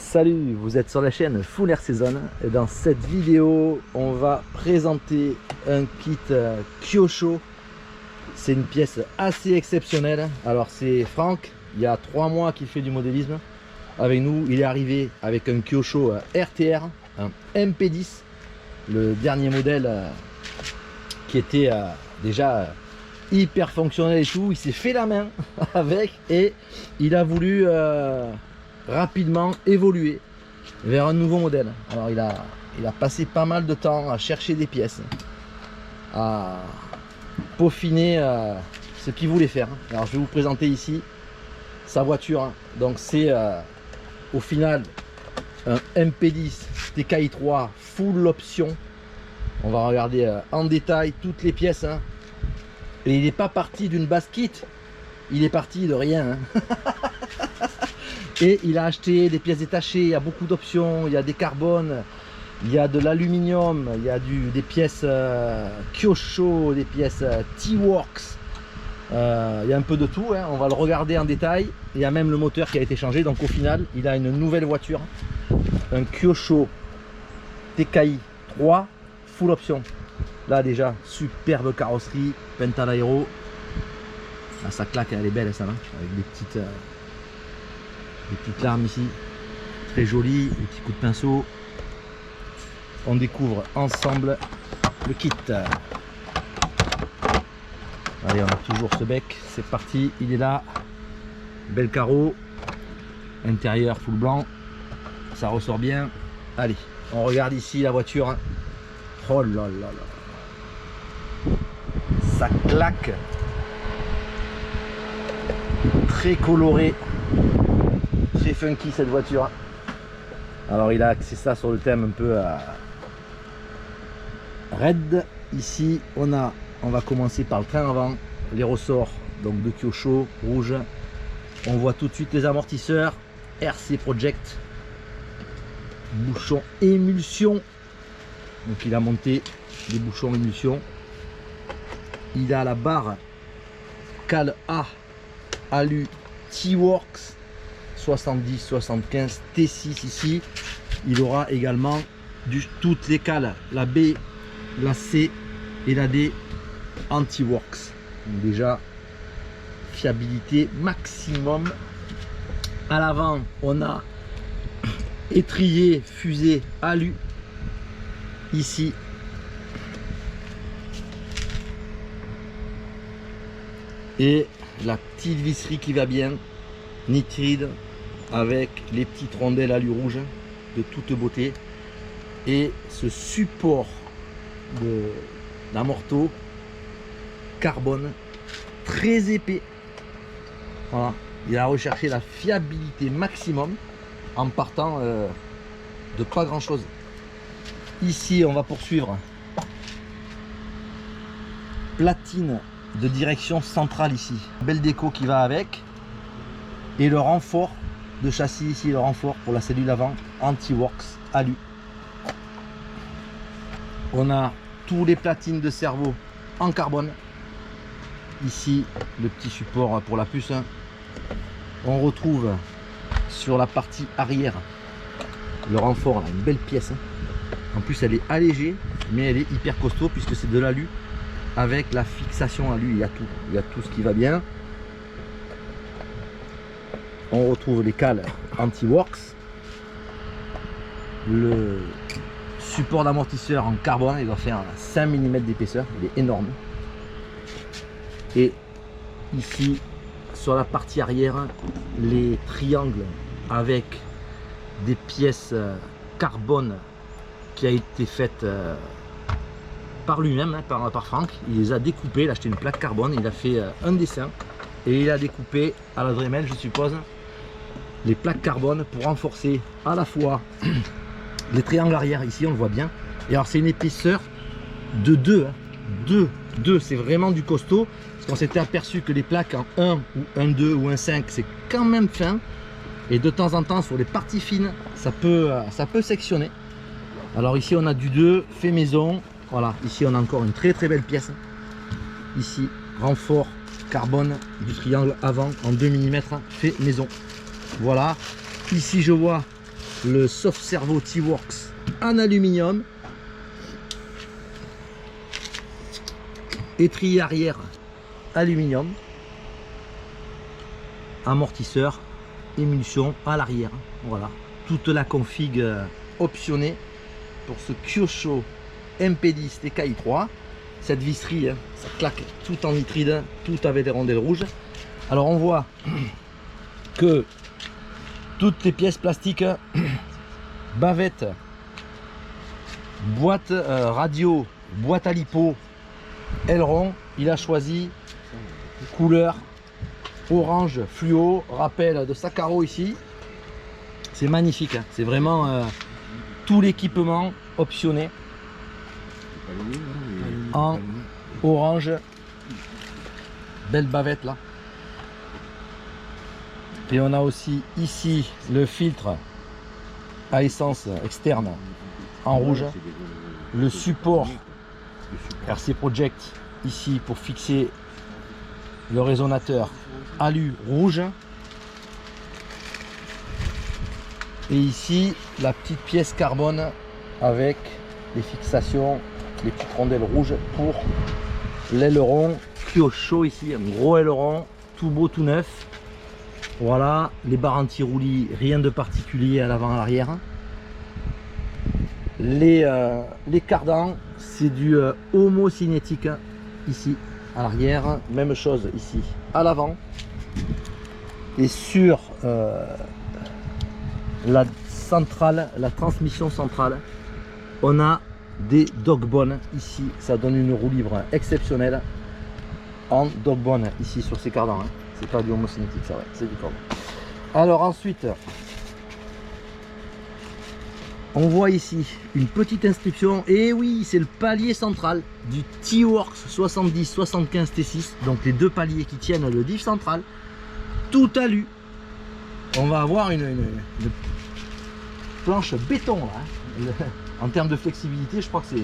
Salut, vous êtes sur la chaîne Full Air Season et dans cette vidéo on va présenter un kit Kyosho. C'est une pièce assez exceptionnelle. Alors c'est Franck, il y a 3 mois qu'il fait du modélisme avec nous. Il est arrivé avec un Kyosho RTR, un MP10, le dernier modèle qui était déjà hyper fonctionnel et tout. Il s'est fait la main avec et il a voulu rapidement évoluer vers un nouveau modèle. Alors il a passé pas mal de temps à chercher des pièces, à peaufiner ce qu'il voulait faire. Alors je vais vous présenter ici sa voiture. Donc c'est au final un MP10 TKI 3 full option. On va regarder en détail toutes les pièces, hein. Et il n'est pas parti d'une base kit, il est parti de rien, hein. Et il a acheté des pièces détachées, il y a beaucoup d'options, il y a des carbones, il y a de l'aluminium, il y a des pièces Kyosho, des pièces T-Works, il y a un peu de tout, hein. On va le regarder en détail. Il y a même le moteur qui a été changé, donc au final il a une nouvelle voiture, un Kyosho TKI 3 full option. Là déjà, superbe carrosserie, Pental Aero. Ah, ça claque, elle est belle ça, là, avec des petites larmes ici, très jolies, des petits coups de pinceau. On découvre ensemble le kit. Allez, on a toujours ce bec, c'est parti, il est là. Bel carreau, intérieur full blanc, ça ressort bien. Allez, on regarde ici la voiture. Oh là là là, ça claque, très coloré, très funky cette voiture. Alors il a axé ça sur le thème un peu raid. Ici on va commencer par le train avant, les ressorts donc de Kyosho rouge. On voit tout de suite les amortisseurs RC Project, bouchon émulsion. Donc il a monté des bouchons émulsion. Il a la barre Cal A Alu T-Works 70-75 T6 ici. Il aura également toutes les cales, la B, la C et la D anti-works. Déjà fiabilité maximum. À l'avant on a étrier fusée alu ici. Et la petite visserie qui va bien, nitride, avec les petites rondelles alu rouge de toute beauté. Et ce support d'amorto carbone très épais. Voilà, il a recherché la fiabilité maximum en partant de pas grand chose. Ici on va poursuivre. Platine de direction centrale ici, belle déco qui va avec, et le renfort de châssis ici, le renfort pour la cellule avant anti-works alu. On a tous les platines de cerveau en carbone. Ici le petit support pour la puce. On retrouve sur la partie arrière le renfort là, une belle pièce. En plus elle est allégée mais elle est hyper costaud puisque c'est de l'alu avec la fixation alu. Il y a tout ce qui va bien. On retrouve les cales anti-works, le support d'amortisseur en carbone, il doit faire 5 mm d'épaisseur, il est énorme. Et ici sur la partie arrière les triangles avec des pièces carbone qui a été faite par lui-même, hein, par Franck. Il les a découpées, il a acheté une plaque carbone, il a fait un dessin et il a découpé à la Dremel, je suppose, les plaques carbone pour renforcer à la fois les triangles arrière. Ici on le voit bien. Et alors c'est une épaisseur de 2, hein. 2, c'est vraiment du costaud, parce qu'on s'était aperçu que les plaques en 1 ou 1,2 ou 1,5 c'est quand même fin, et de temps en temps sur les parties fines ça peut sectionner. Alors ici on a du 2 fait maison. Voilà, ici on a encore une très belle pièce. Ici, renfort carbone du triangle avant en 2 mm fait maison. Voilà, ici je vois le soft servo T-Works en aluminium. Étrier arrière aluminium. Amortisseur, émulsion à l'arrière. Voilà, toute la config optionnée pour ce Kyosho MP10 TKI3. Cette visserie, hein, ça claque tout en nitride, tout avec des rondelles rouges. Alors on voit que toutes les pièces plastiques, bavette, boîte radio, boîte à lipo, aileron, il a choisi couleur orange fluo, rappel de Sakaro ici. C'est magnifique, hein. C'est vraiment tout l'équipement optionné en orange. Belle bavette là. Et on a aussi ici le filtre à essence externe en rouge, le support RC Project ici pour fixer le résonateur alu rouge, et ici la petite pièce carbone avec les fixations, les petites rondelles rouges pour l'aileron Kyosho ici, un gros aileron tout beau tout neuf. Voilà, les barres anti-roulis, rien de particulier à l'avant à l'arrière. Les cardans, c'est du homocinétique ici à l'arrière, même chose ici à l'avant. Et sur la centrale, la transmission centrale, on a des dog-bones ici. Ça donne une roue libre exceptionnelle en dog-bone ici sur ces cardans. Hein. C'est pas du homocinétique, ça, ouais, c'est du cordon. Alors ensuite, on voit ici une petite inscription. Et oui, c'est le palier central du T-Works 70-75 T6. Donc les deux paliers qui tiennent le diff central. Tout alu. On va avoir une planche béton là. En termes de flexibilité, je crois que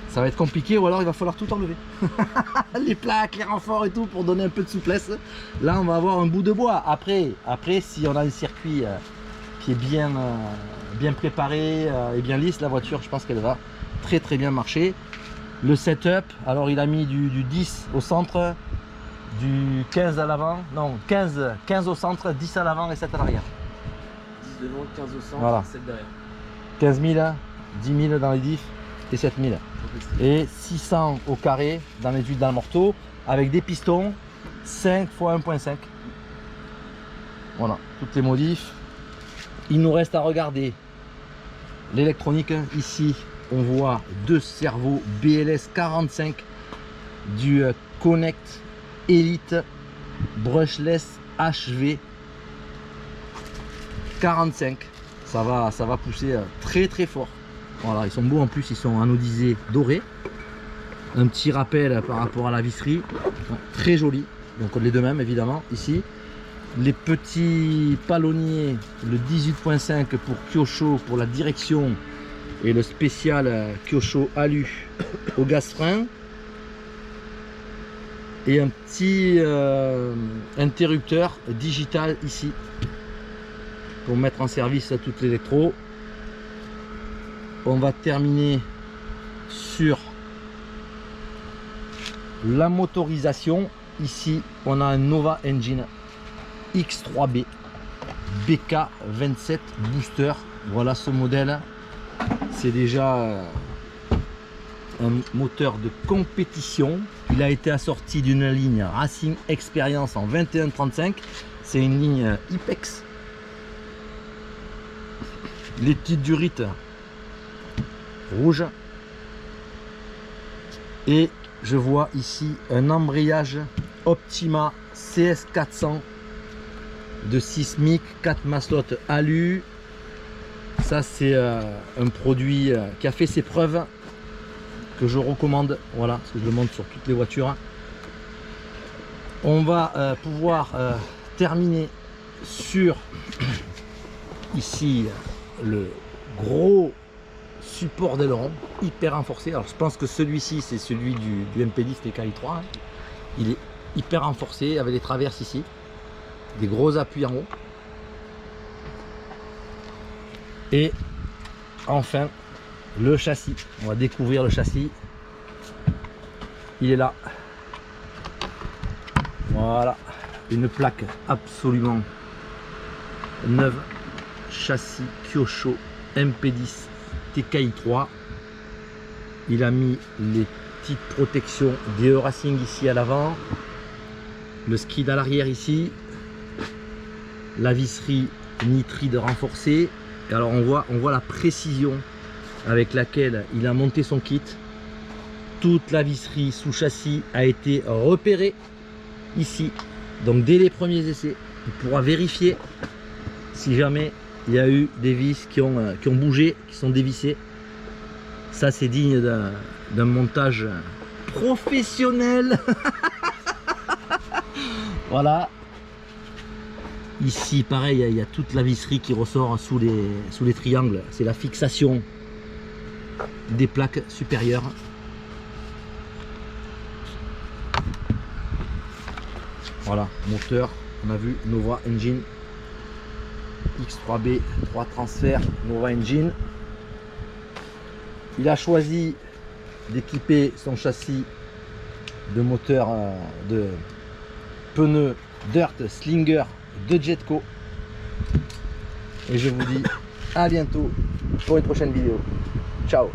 ça va être compliqué, ou alors il va falloir tout enlever. Les plaques, les renforts et tout pour donner un peu de souplesse. Là, on va avoir un bout de bois. Après si on a un circuit qui est bien préparé et bien lisse, la voiture, je pense qu'elle va très bien marcher. Le setup, alors il a mis du 10 au centre, du 15 à l'avant, non 15 au centre, 10 à l'avant et 7 à l'arrière. 10 devant, 15 au centre, voilà. 7 derrière. 15 000, 10 000 dans les diffs et 7 000. Et 600 au carré dans les huiles d'Almorto avec des pistons 5 x 1.5. Voilà, toutes les modifs. Il nous reste à regarder l'électronique. Ici, on voit deux servos BLS 45 du Connect Elite Brushless HV 45. Ça va pousser très fort. Voilà, ils sont beaux en plus, ils sont anodisés dorés. Un petit rappel par rapport à la visserie. Très joli. Donc les deux mêmes évidemment ici. Les petits palonniers, le 18.5 pour Kyosho pour la direction et le spécial Kyosho Alu au gaz frein. Et un petit interrupteur digital ici pour mettre en service toute l'électro. On va terminer sur la motorisation. Ici, on a un Nova Engine X3B BK27 Booster. Voilà ce modèle. C'est déjà un moteur de compétition. Il a été assorti d'une ligne Racing Experience en 21-35. C'est une ligne IPEX. Les petites durites rouges. Et je vois ici un embrayage Optima CS400 de Sismic 4 maslottes alu. Ça c'est un produit qui a fait ses preuves, que je recommande. Voilà, parce que je le montre sur toutes les voitures. On va pouvoir terminer sur ici le gros support d'aileron hyper renforcé. Alors je pense que celui-ci c'est celui du MP10 TKI3. Il est hyper renforcé avec des traverses ici, des gros appuis en haut. Et enfin, le châssis. On va découvrir le châssis. Il est là. Voilà. Une plaque absolument neuve. Châssis Kyosho MP10 TKI 3. Il a mis les petites protections des E-Racing ici à l'avant. Le skid à l'arrière ici. La visserie nitride renforcée. Et alors on voit la précision avec laquelle il a monté son kit. Toute la visserie sous châssis a été repérée ici. Donc dès les premiers essais, il pourra vérifier si jamais il y a eu des vis qui ont bougé, qui sont dévissées. Ça c'est digne d'un montage professionnel. Voilà. Ici pareil, il y a toute la visserie qui ressort sous les triangles. C'est la fixation des plaques supérieures. Voilà, moteur, on a vu Nova Engine X3B 3 transferts Nova Engine. Il a choisi d'équiper son châssis de moteur de pneus Dirt Slinger de Jetco. Et je vous dis à bientôt pour une prochaine vidéo. Ciao.